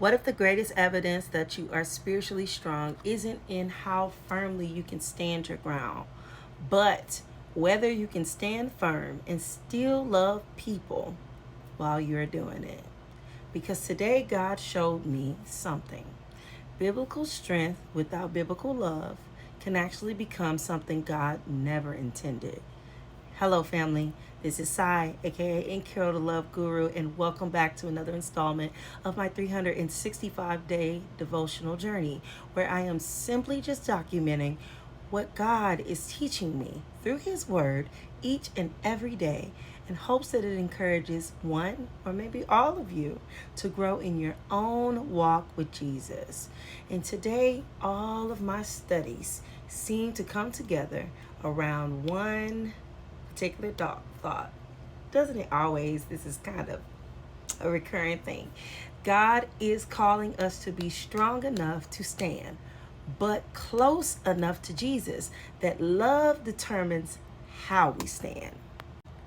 What if the greatest evidence that you are spiritually strong isn't in how firmly you can stand your ground, but whether you can stand firm and still love people while you're doing it? Because today God showed me something. Biblical strength without biblical love can actually become something God never intended. Hello, family. This is Sai, aka Incurable the Love Guru, and welcome back to another installment of my 365-day devotional journey, where I am simply just documenting what God is teaching me through His Word each and every day, in hopes that it encourages one or maybe all of you to grow in your own walk with Jesus. And today, all of my studies seem to come together around one particular thought. Doesn't it always? This is kind of a recurring thing. God is calling us to be strong enough to stand, but close enough to Jesus that love determines how we stand.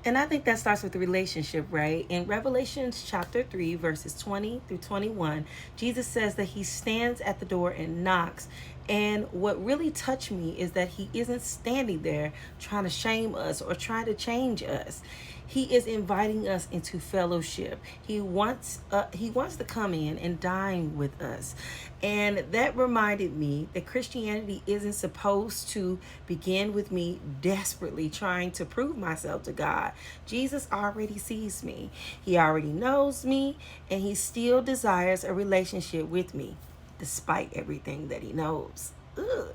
And I think that starts with the relationship, right? In Revelations chapter 3, verses 20 through 21, Jesus says that He stands at the door and knocks. And what really touched me is that He isn't standing there trying to shame us or trying to change us. He is inviting us into fellowship. He wants to come in and dine with us. And that reminded me that Christianity isn't supposed to begin with me desperately trying to prove myself to God. Jesus already sees me. He already knows me, and He still desires a relationship with me despite everything that He knows. Ugh.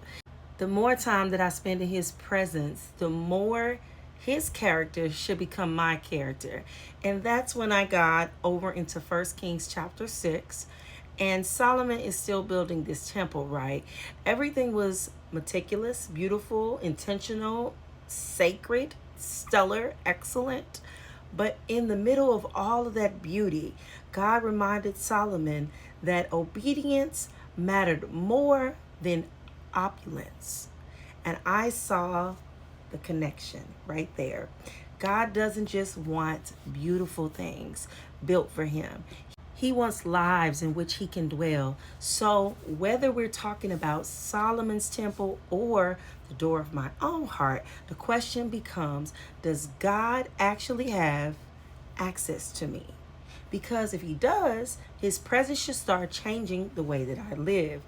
The more time that I spend in His presence, the more His character should become my character. And that's when I got over into 1 Kings chapter 6. And Solomon is still building this temple, right? Everything was meticulous, beautiful, intentional, sacred, stellar, excellent. But in the middle of all of that beauty, God reminded Solomon that obedience mattered more than opulence. And I saw the connection right there. God doesn't just want beautiful things built for Him. He wants lives in which He can dwell. So whether we're talking about Solomon's temple or the door of my own heart, the question becomes, does God actually have access to me? Because if He does, His presence should start changing the way that I live.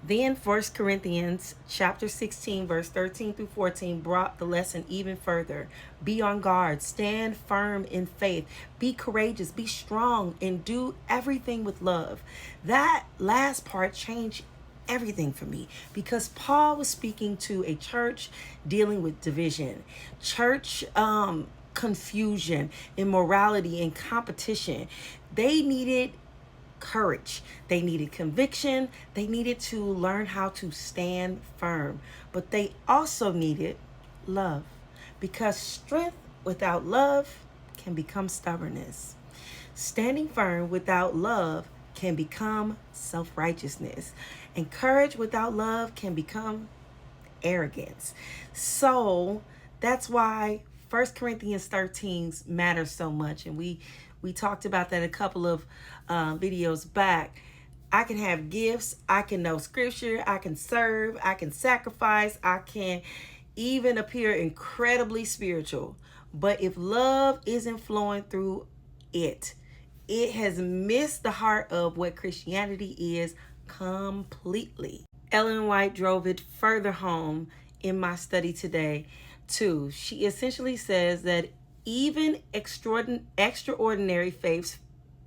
Then 1 Corinthians chapter 16, verse 13 through 14 brought the lesson even further. Be on guard, stand firm in faith, be courageous, be strong, and do everything with love. That last part changed everything for me, because Paul was speaking to a church dealing with division, church confusion, immorality, and competition. They needed courage. They needed conviction. They needed to learn how to stand firm. But they also needed love, because strength without love can become stubbornness. Standing firm without love can become self-righteousness. And courage without love can become arrogance. So that's why 1 Corinthians 13 matters so much. And we talked about that a couple of videos back. I can have gifts. I can know scripture. I can serve. I can sacrifice. I can even appear incredibly spiritual. But if love isn't flowing through it, it has missed the heart of what Christianity is completely. Ellen White drove it further home in my study today, too. She essentially says that even extraordinary faith,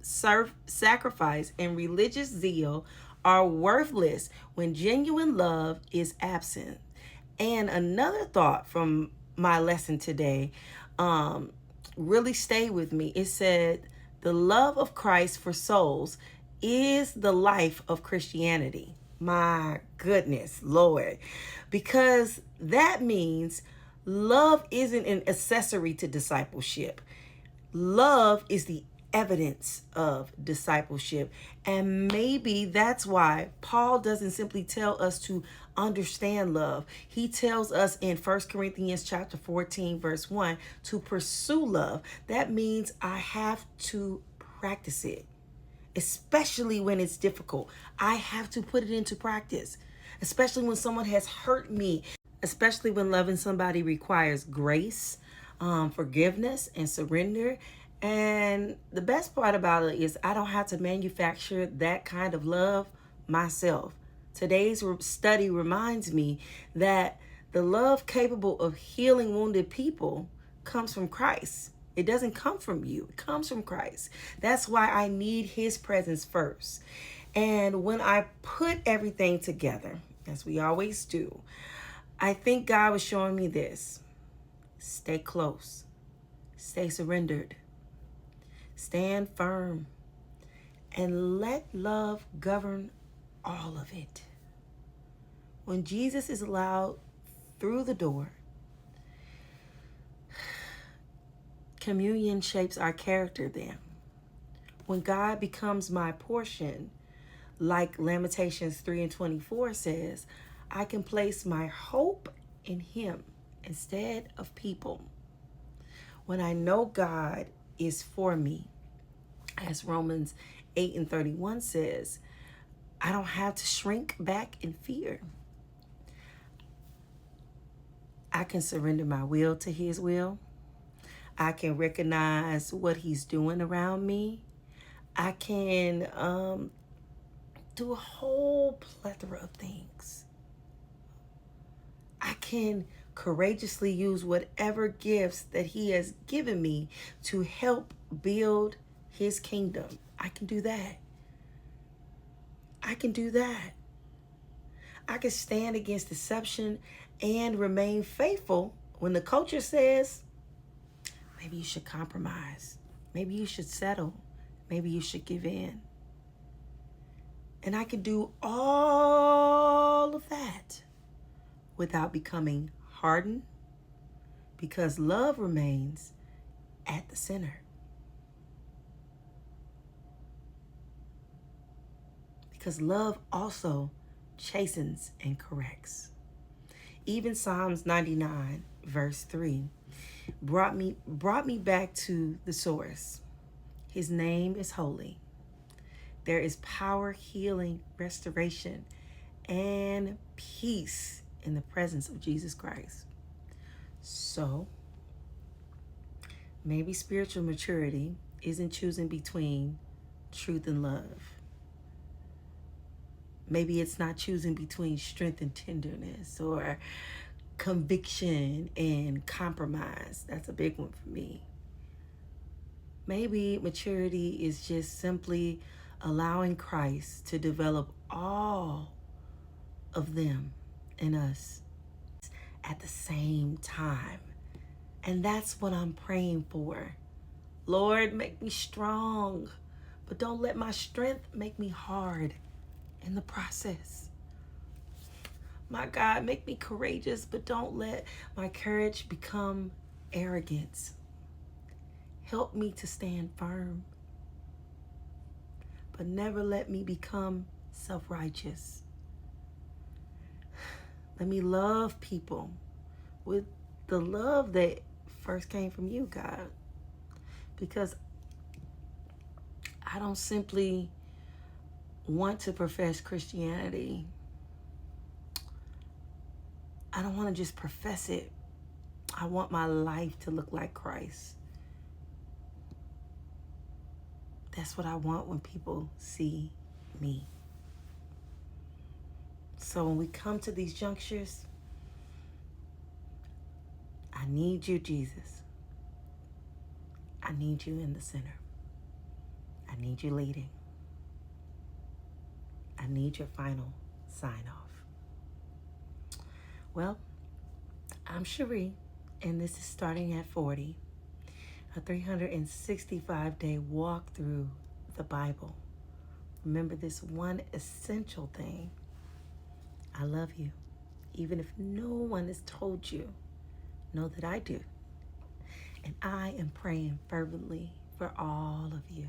sacrifice, and religious zeal are worthless when genuine love is absent. And another thought from my lesson today really stayed with me. It said, the love of Christ for souls is the life of Christianity. My goodness, Lord. Because that means love isn't an accessory to discipleship. Love is the evidence of discipleship. And maybe that's why Paul doesn't simply tell us to understand love. He tells us in 1 Corinthians chapter 14, verse 1, to pursue love. That means I have to practice it. especially when it's difficult. I have to put it into practice, especially when someone has hurt me, especially when loving somebody requires grace, forgiveness, and surrender. And the best part about it is I don't have to manufacture that kind of love myself. Today's study reminds me that the love capable of healing wounded people comes from Christ. It doesn't come from you. It comes from Christ. That's why I need his presence first. And when I put everything together, as we always do, I think God was showing me this. Stay close. Stay surrendered. Stand firm. And let love govern all of it. When Jesus is allowed through the door, communion shapes our character then. When God becomes my portion, like Lamentations 3:24 says, I can place my hope in him instead of people. When I know God is for me, as Romans 8:31 says, I don't have to shrink back in fear. I can surrender my will to his will. I can recognize what he's doing around me. I can do a whole plethora of things. I can courageously use whatever gifts that he has given me to help build his kingdom. I can do that. I can do that. I can stand against deception and remain faithful when the culture says, maybe you should compromise. Maybe you should settle. Maybe you should give in. And I can do all of that without becoming hardened, because love remains at the center. Because love also chastens and corrects. Even Psalms 99 verse 3 brought me back to the source. His name is holy. There is power, healing, restoration, and peace in the presence of Jesus Christ. So, maybe spiritual maturity isn't choosing between truth and love. Maybe it's not choosing between strength and tenderness, or conviction and compromise. That's a big one for me. Maybe maturity is just simply allowing Christ to develop all of them in us at the same time. And that's what I'm praying for. Lord, make me strong, but don't let my strength make me hard in the process. My God, make me courageous, but don't let my courage become arrogance. Help me to stand firm, but never let me become self-righteous. Let me love people with the love that first came from you, God. Because I don't simply want to profess Christianity. I don't want to just profess it. I want my life to look like Christ. That's what I want when people see me. So when we come to these junctures, I need you, Jesus. I need you in the center. I need you leading. I need your final sign off. Well, I'm Cherie, and this is Starting at 40, a 365-day walk through the Bible. Remember this one essential thing. I love you. Even if no one has told you, know that I do. And I am praying fervently for all of you.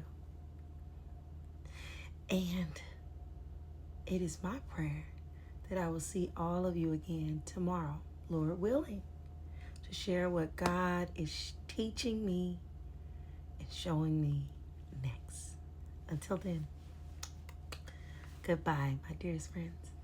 And it is my prayer that I will see all of you again tomorrow, Lord willing, to share what God is teaching me and showing me next. Until then, Goodbye, my dearest friends.